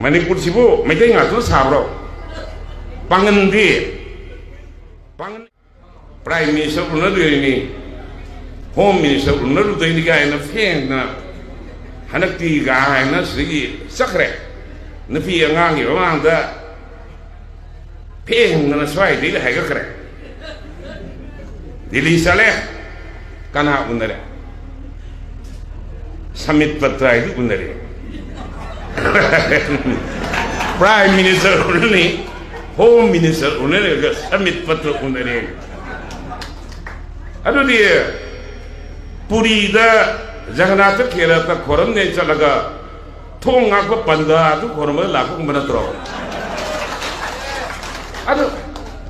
Manipur Maitai ngatu sabro pangan Prime Minister unadu ini Home Minister unadu ini kaya na feng na hanakti kaya na segi sakre na fi angangi bawang da feng na swai di hai ka kre dili sale kana unare Samit patra itu unare Prime Minister unani Home Minister unani ke Samit patra unani aduh dia Puri da Jagannath kira ta koram ne chalaga thong ngak panda tu koram la ko mana tro aduh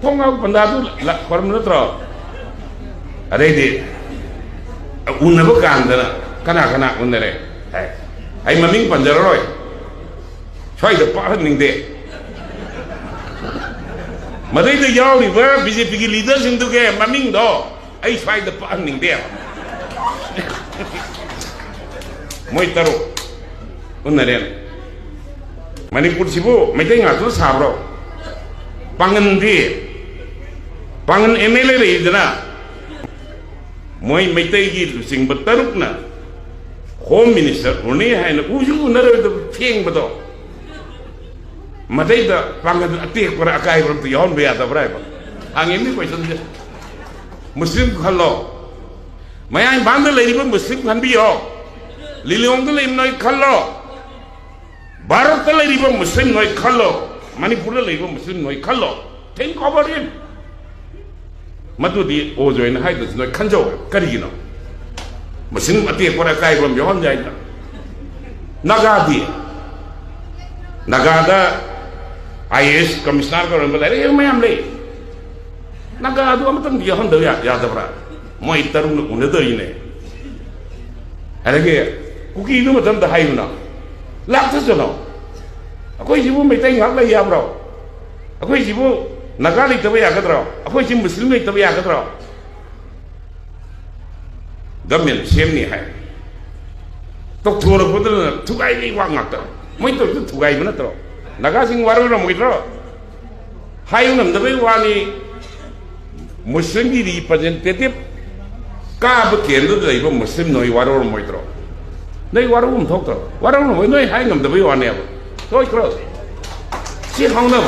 thong ngak panda tu la koram mana tro ade di unna ba kandana kana unnare ai maming panjara roi choi da pa ning de madai da yaw ri ba BJP ki leader sing tu ke maming do ai choi da pa ning de Moi taruh, unnaren. Manipur Maitai ngatu sabro. Pangan MLA le jana. Moi Maitai ki sing betaruk na. Home Minister uni hai na uju nara tu feng beto. Madai da pangan atik kora akai kora tu yon be ata berai ba. Angin ni question je. Muslim khalo. Mayang bandel le ni Muslim kan biyo. Liliong tu lain noi kalau, Barat tu lain Muslim noi kalau, Manipur tu lain Muslim noi kalau, ten kabarin. Matu di ojoin hai tu noi kanjau kari gino. Muslim mati ekor akai belum johan jai ta. Naga ada IAS Commissioner kau orang berlari yang macam le. Naga tu amat tu johan dah ya dah berah. Mau itarum nu unde tu ini. Ada ke? Kuki itu macam dah hayu na, laksa jono. Aku ibu Maitai ngak lagi ya bro. Aku ibu Nagali tapi ya kadro. Aku ibu Muslim tapi ya kadro. Gamen siam ni hai. Tok thua betul, thugai ni wang ngak tu. Moi tu thugai mana tu? Naga sing waru na moi tu. Hayu nam tapi wani Muslim di representative. Kah berkian tu dari Muslim noi waru moi tu. Nei warum thok to warum no noi hai ngam da bai wan ne ba toi kro si hang na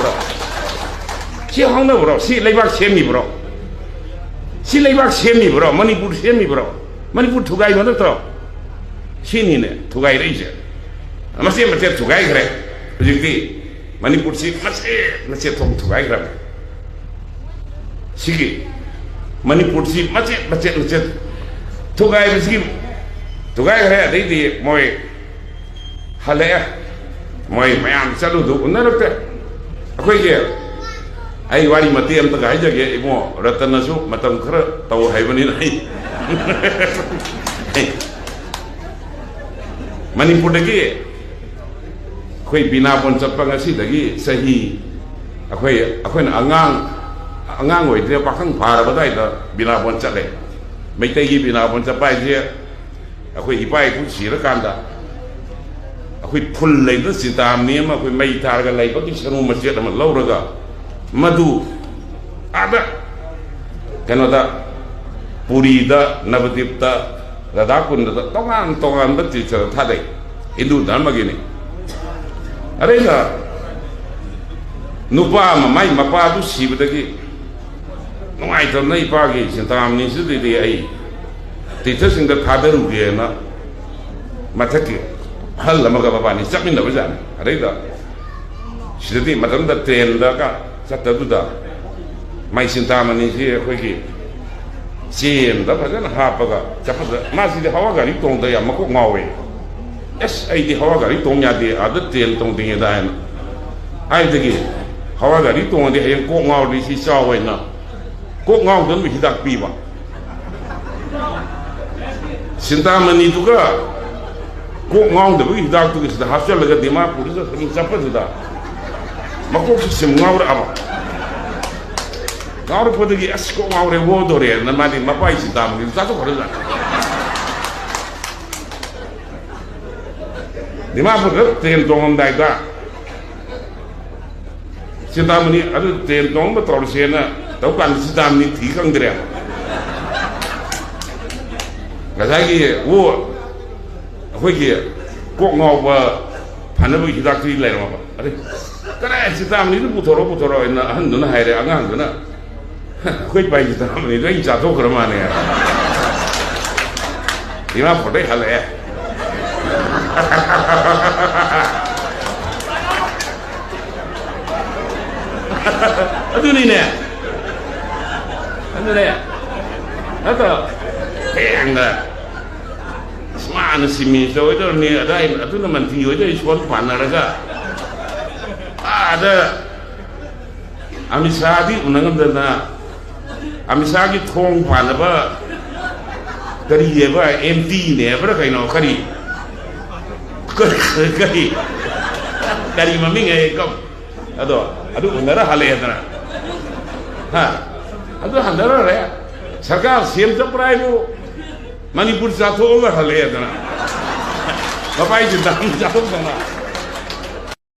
bro si lai bak sem ni bro Manipur sem ni bro Manipur thugai ma to si ni ne thugai rei je amase mate thugai kre jikti Manipur si mase thong thugai kra sigi Manipur si mase thugai sigi Tugai kaya di moi halaya moi mayam selalu tu unna rokte aku ini ai wari mati am tak aja ke imo ratana su matam kera tahu hai bani nai Manipur lagi aku bina pun cepat ngasih lagi sahi aku angang woi dia pakang para badai dah bina pun cepat Maitai bina pun cepat dia aku ibai aku sihir kanda aku pull lagi tu sitam ni aku mai targa lagi aku senu masjid amat lau raga madu ada kenapa Puri da Navadipta radakun da tongan betul cerita tadi Hindu dan begini ada tak nupa mai mapa tu sih betul ngai tu nai pagi sitam ni sudah dia Teacher singkat kader dia na mataki hal lama ka bapa ni samin dah berjalan ada itu jadi macam dah train dah ka satu tu dah mai sinta mani sih aku ki sim dah berjalan apa ka cepat masih di hawa gari tong dah ya makuk ngawe di hawa gari tongnya dia ada train tong tinggi dah ai lagi hawa gari tong dia yang kok ngaw di si sawai na kok ngaw tu mesti tak piwa Sintamani itu ke, kok ngau dah bagi dah tu kita hasil lagi dima polis tu siapa tu dah, makuk sim ngau apa, ngau pada lagi as kok ngau rewo dore, nama ni mapai sintamani satu orang dah, dima polis tu yang tongon dah dah, Cintamani ada tentong betul sena tahu kan Cintamani tikang dia nggak lagi wo pergi kok ngau panen bagi kita kiri lain apa ada karena Cintamani itu putoro ini anu hari angang tu na pergi bagi Cintamani itu yang jatuh ke mana ya ini apa deh hal ya aduh ni ya atau enggak semana si miso itu ni ada itu nama tinggi itu ispon panah raga ada amisadi unangan dana amisadi thong panah ba dari dia ba empty ni apa kain no kari dari mami ngai kau aduh benar hal ya tanah aduh handal ya sarkar siam saprai bu Manipur jatuh hal ya tanah bapak itu dah jatuh tanah